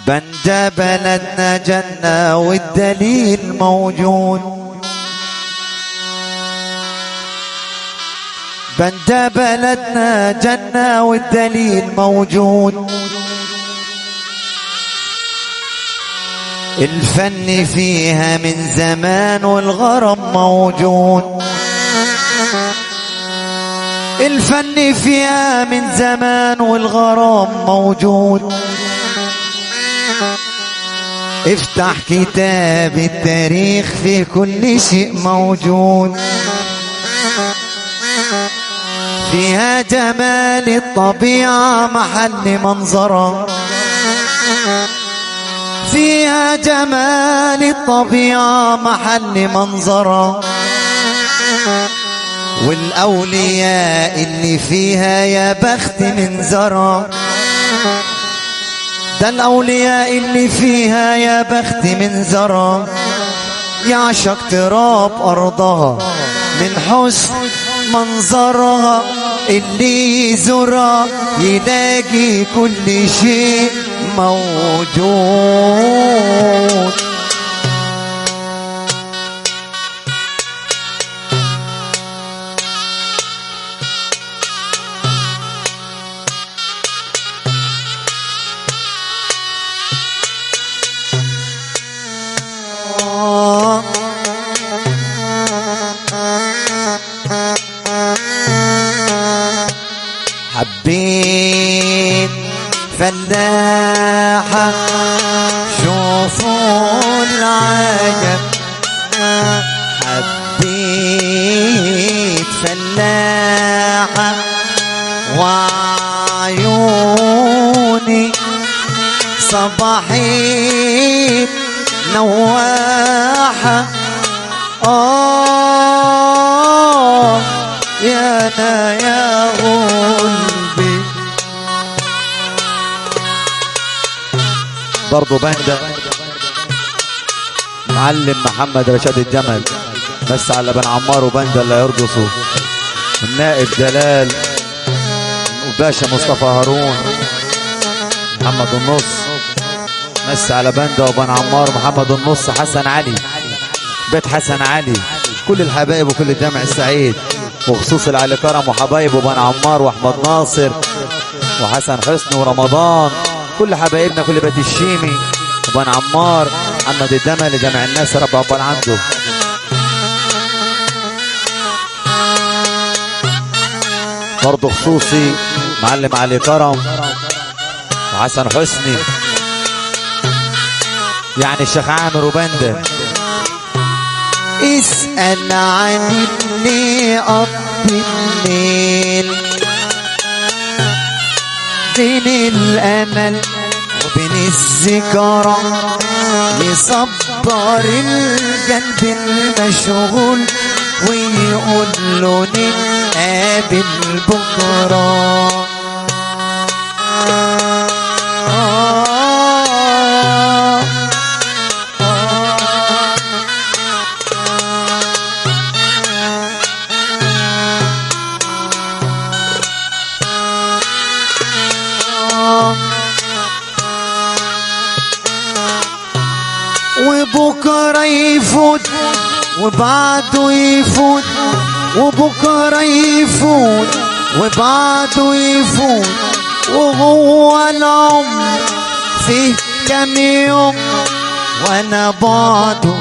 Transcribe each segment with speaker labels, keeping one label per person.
Speaker 1: بندا بلدنا جنة والدليل موجود. بندا بلدنا جنة والدليل موجود. الفن فيها من زمان والغرام موجود. الفن فيها من زمان والغرام موجود. افتح كتاب التاريخ في كل شيء موجود. فيها جمال الطبيعة محل منظرة. فيها جمال الطبيعة محل منظرة. والأولياء اللي فيها يا بخت من زرع. ده الأولياء اللي فيها يا بخت من زرع. يعشق تراب أرضها من حسن منظرها. اللي يزورها يلاقي كل شيء موجود. حبيت فلاحة شوفوا العجب. حبيت فلاحة وعيوني صباحيت نواحة. يا أنا يا قلبي. برضو بندا معلم محمد رشاد الجمل، بس على بن عمار وبندا اللي يرقصوا. النائب جلال وباشا مصطفى هارون محمد النص، بس على بندا وبن عمار محمد النص حسن علي بيت حسن علي. كل الحبايب وكل الجامع السعيد، وخصوص العلي كرم وحبايب وبن عمار واحمد ناصر وحسن حسني ورمضان. كل حبايبنا كل بيت الشيمي وبن عمار. محمد الدمل جمع الناس رب عقبال عنده. برضه خصوصي معلم علي كرم وحسن حسني، يعني الشيخ عامر وبندا. اسأل عن اللي قضي الليل بين الأمل وبين الذكرى. يصبر القلب المشغول ويقول له نتقابل بكرة. وبكرة يفوت وبعده يفوت. وبكرة يفوت وبعده يفوت. وهو العمر فيه كم يوم وانا بعده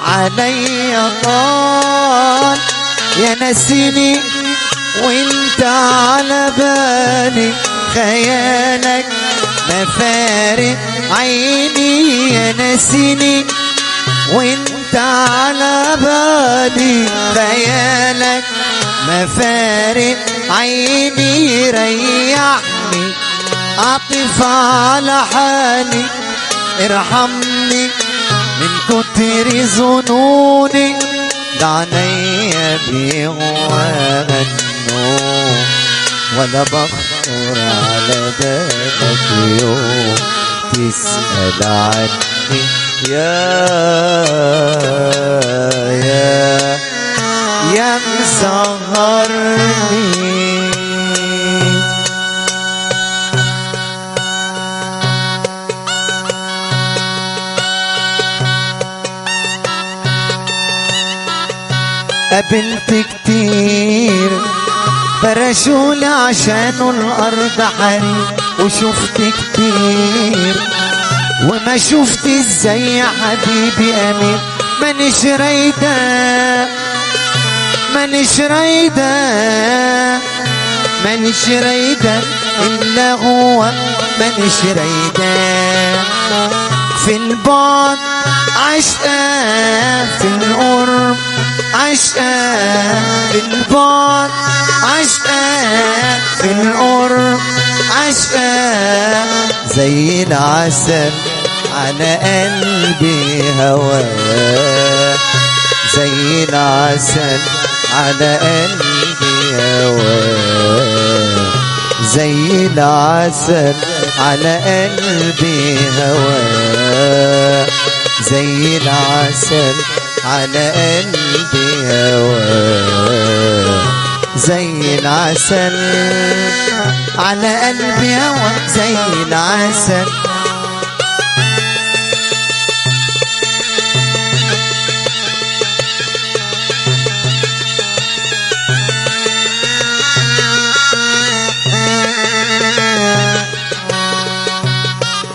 Speaker 1: عليا طال. يا ناسيني وانت على بالي. خيالك مفارق عيني. يا ناسيني وانت على بالي. خيالك مفارق عيني. ريحني اعطف على حالي. ارحمني من كتر ظنوني. دعنيا بيغنوا ولا بخطر على بالك يوم تسأل عني. يا مسهرني.
Speaker 2: قابلت كتير فرشولي عشانه الارض حرير، وشفت كتير وما شفت ازاي يا حبيبي امير. مانيش رايدة مانيش رايدة مانيش رايدة إلا هو، مانيش رايدة في البعد عشقة، في القرب عشقة، في البعد عشقة، في القرب عشقة، زي العسل على قلبي هواه، زي العسل على قلبي هواه، زي العسل على قلبي هواه، زي العسل على قلبي هواه، زي العسل على قلبي هواه، زي العسل.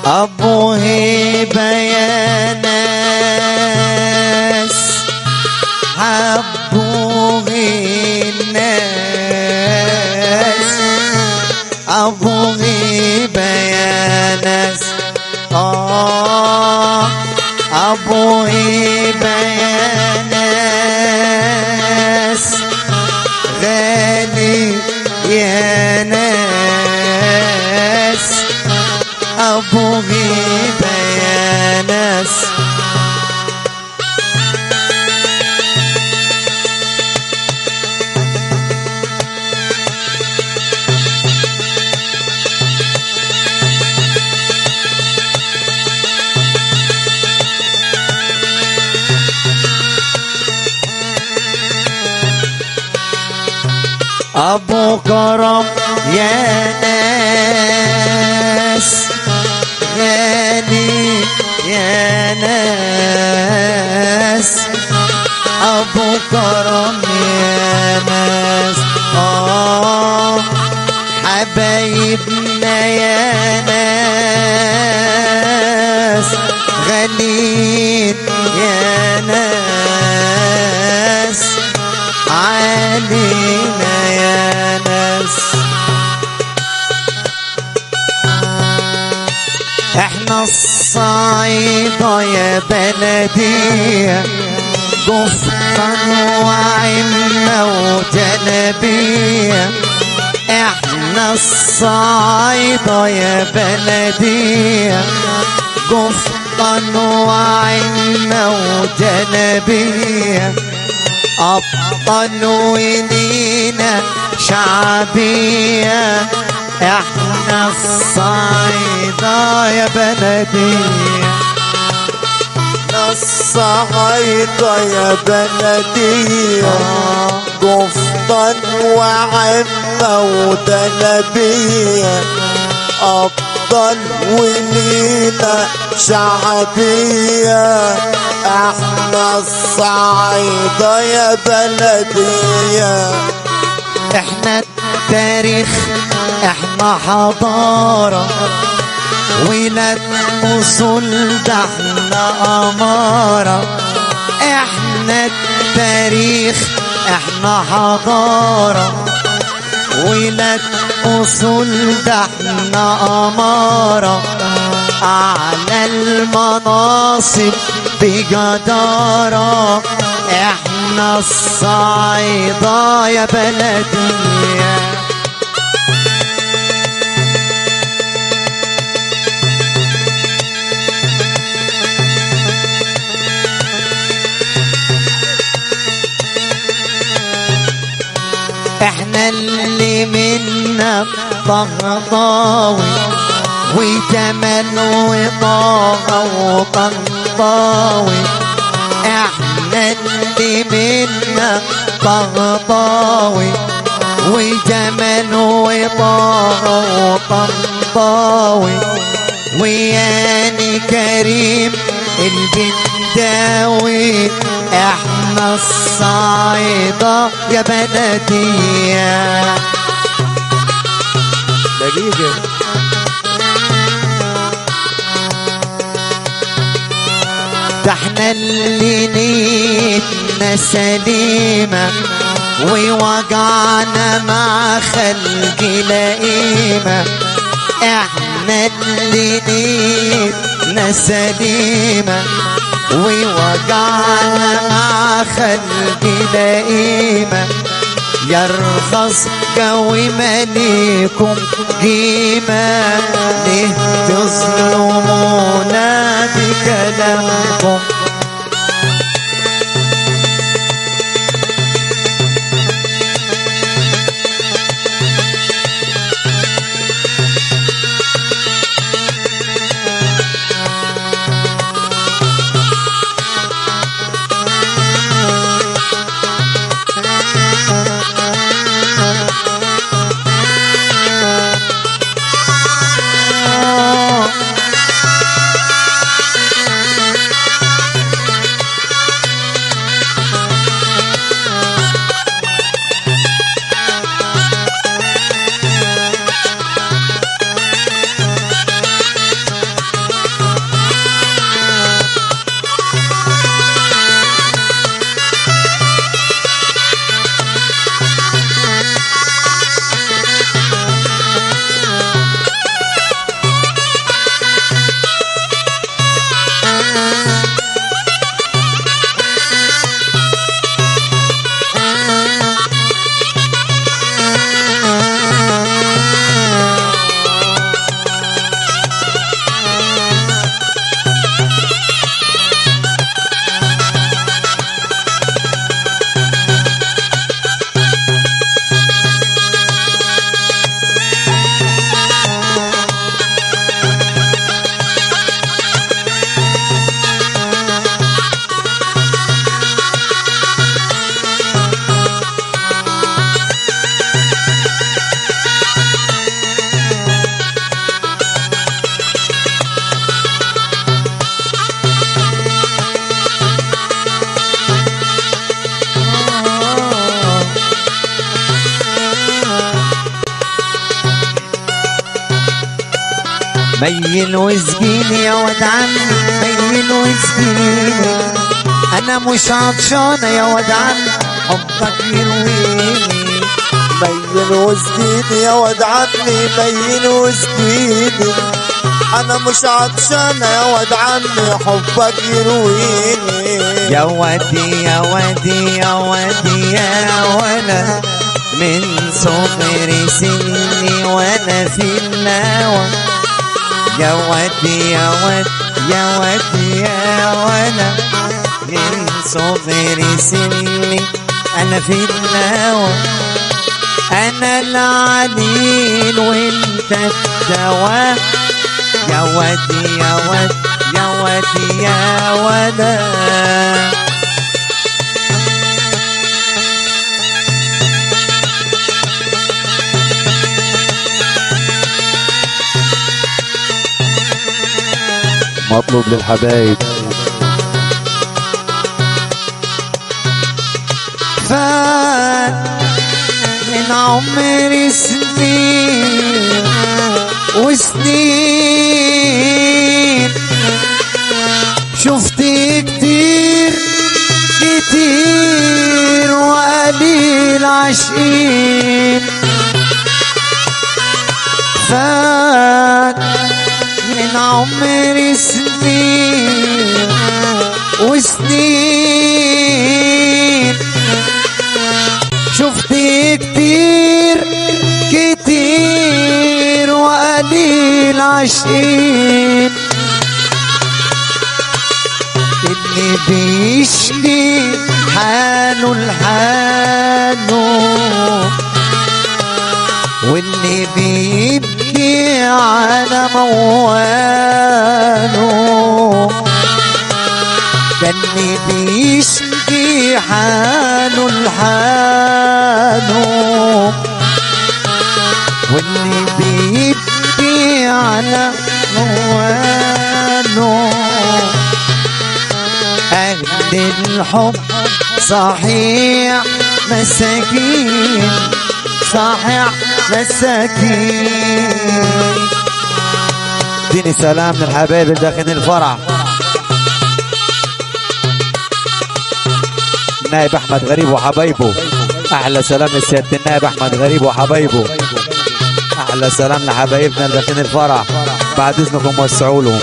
Speaker 2: أبو هيبة يا ناس حبوه الناس، أبو هيبة يا ناس أبو هيبة يا ناس غالي يا ناس، أبو هيبة يا ناس. أبو كرم يا ناس غالي يا ناس، أبو كرم يا ناس حبايبنا يا ناس غالين يا ناس علينا يا ناس. احنا الصعيدة يا بلدي قفطان وعمة وجلبية، احنا الصعيدة يا بلدي قفطان وعمة وجلبية، أبطال ولينا شعبية، احنا الصعيدة يا بلدي، الصعيدة يا بلدي قفطان وعمة ودلبية، أبطال ولينا شعبية، احنا الصعيدة يا بلدية. احنا التاريخ احنا حضارة ولاد اصول ده احنا امارة، احنا التاريخ احنا حضارة ولاد اصول ده احنا امارة، على المناصب بجدارة، احنا الصعيدة يا بلدية. احنا اللي منا طغطاوي وجمال وطاغة وطنطاوي، احنا اللي منا طغطاوي وجمال وطاغة وطنطاوي، وياني كريم البنداوي احنا الصعيدة يا بلدي.
Speaker 1: دقيقة
Speaker 2: ده احنا اللي نيتنا سليمة ووجعنا مع خلق لئيمة. احنا اللي نيتنا سليمة ووجعنا مع خلق لئيمة. يرخص قوي مالكم قيمة ليه تظلمونا بكلامكم. ميل وسقيني يا ولد عمي، ميل وسقيني، انا مش عطشانه يا ولد عمي، حبك يرويني.
Speaker 3: ميل وسقيني يا ولد عمي، ميل وسقيني، انا مش عطشانه يا ولد عمي، حبك يرويني.
Speaker 2: يا ودي يا ودي يا ودي يا ولد، من صغر سني وانا في النوى. يا ودي يا ودي يا ودي يا ولد، من صغر سني انا في النوى. انا العليل وانت الدواء. يا ودي يا ودي يا ودي يا ولد.
Speaker 1: مطلوب للحبايب.
Speaker 2: فات من عمري سنين وسنين، شفت كتير كتير وقليل عاشقين. فات من عمري سنين وسنين، شفت كتير كتير وقليل عاشقين. اللي بيشكي حاله لحاله، واللي بيبكي على مواله. ده اللي بيشكي حاله لحاله، واللي بيبكي على مواله. أهل للحب صحيح مساكين، صحيح مساكين.
Speaker 1: اديني سلام للحبايب اللي داخلين الفرح. النائب احمد غريب وحبايبه، احلى سلام لسياده النائب احمد غريب وحبايبه. احلى سلام لحبايبنا اللي داخلين الفرح، بعد اذنكم وسعوا لهم.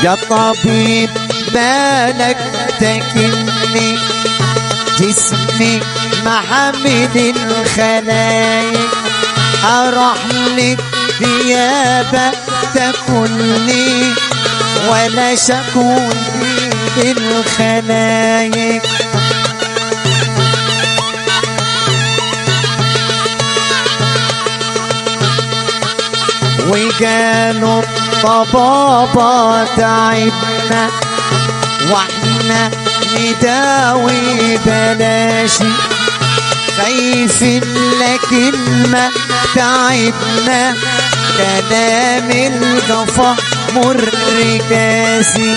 Speaker 2: يا طبيب بالك تكلني، جسمي محمل الخلايق، اروح لك ثيابك تاكلني ولا شكوني بالخلايق. وقالوا الطبابة تعبنا واحنا نداوي بلاشي، خايف لكن ما تعبنا، كلام القفا مر كاسي.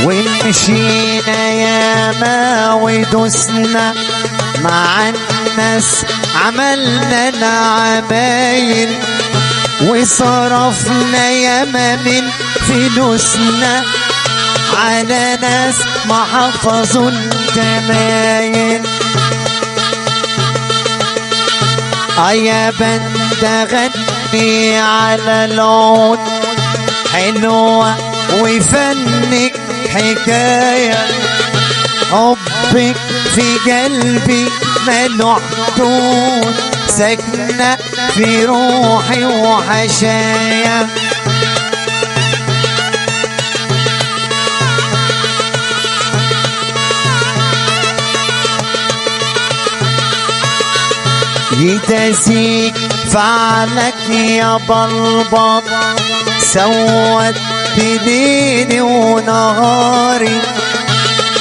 Speaker 2: ومشينا ياما ودوسنا مع الناس، عملنا العمايل وصرفنا ياما من فلوسنا على ناس ما حفظوا الجمايل. يا بند غني على العود حلوة وفنك حكاية، حبك في قلبي ماله حدود، ساكنة في روحي وحشايا. يتزيك فعلك يا بلبط، سوت ليلي ونهاري،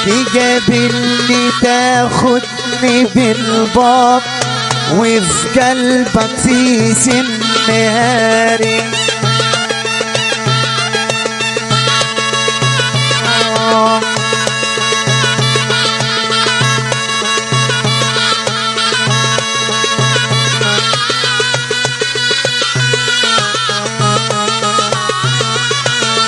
Speaker 2: تقابلني تاخدني بالباب وفي قلبك في سم نهاري.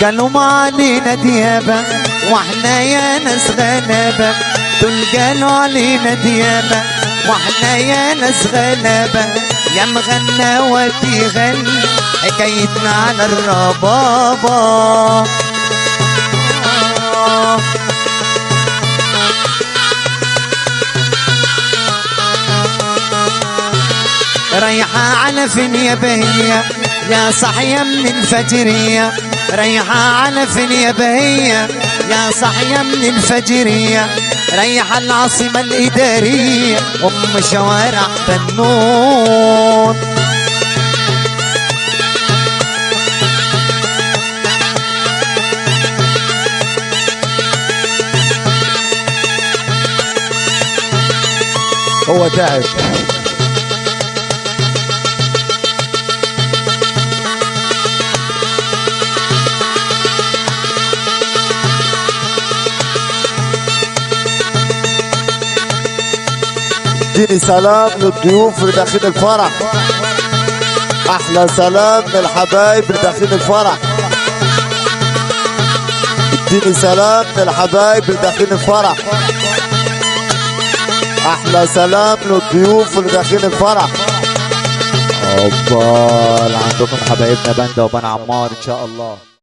Speaker 2: قالوا ما علينا ديابة واحنا يا ناس غلابة، دول قالوا علينا ديابة واحنا يا ناس غلابة، يا مغنى ودي غني حكايتنا على الربابة. رايحة على فين يا بهية يا صحية من الفجرية، رايحة على فين يا بهية يا صحية من الفجرية، رايحة العاصمة الإدارية شوارع بنون.
Speaker 1: هو تعب.
Speaker 3: اديني سلام للضيوف اللي داخلين الفرح، احلى سلام للحبايب اللي داخلين الفرح. اديني سلام للحبايب اللي داخلين الفرح، احلى سلام للضيوف اللي داخلين الفرح.
Speaker 1: عقبال عندكم حبايبنا بندا وبن عمار ان شاء الله.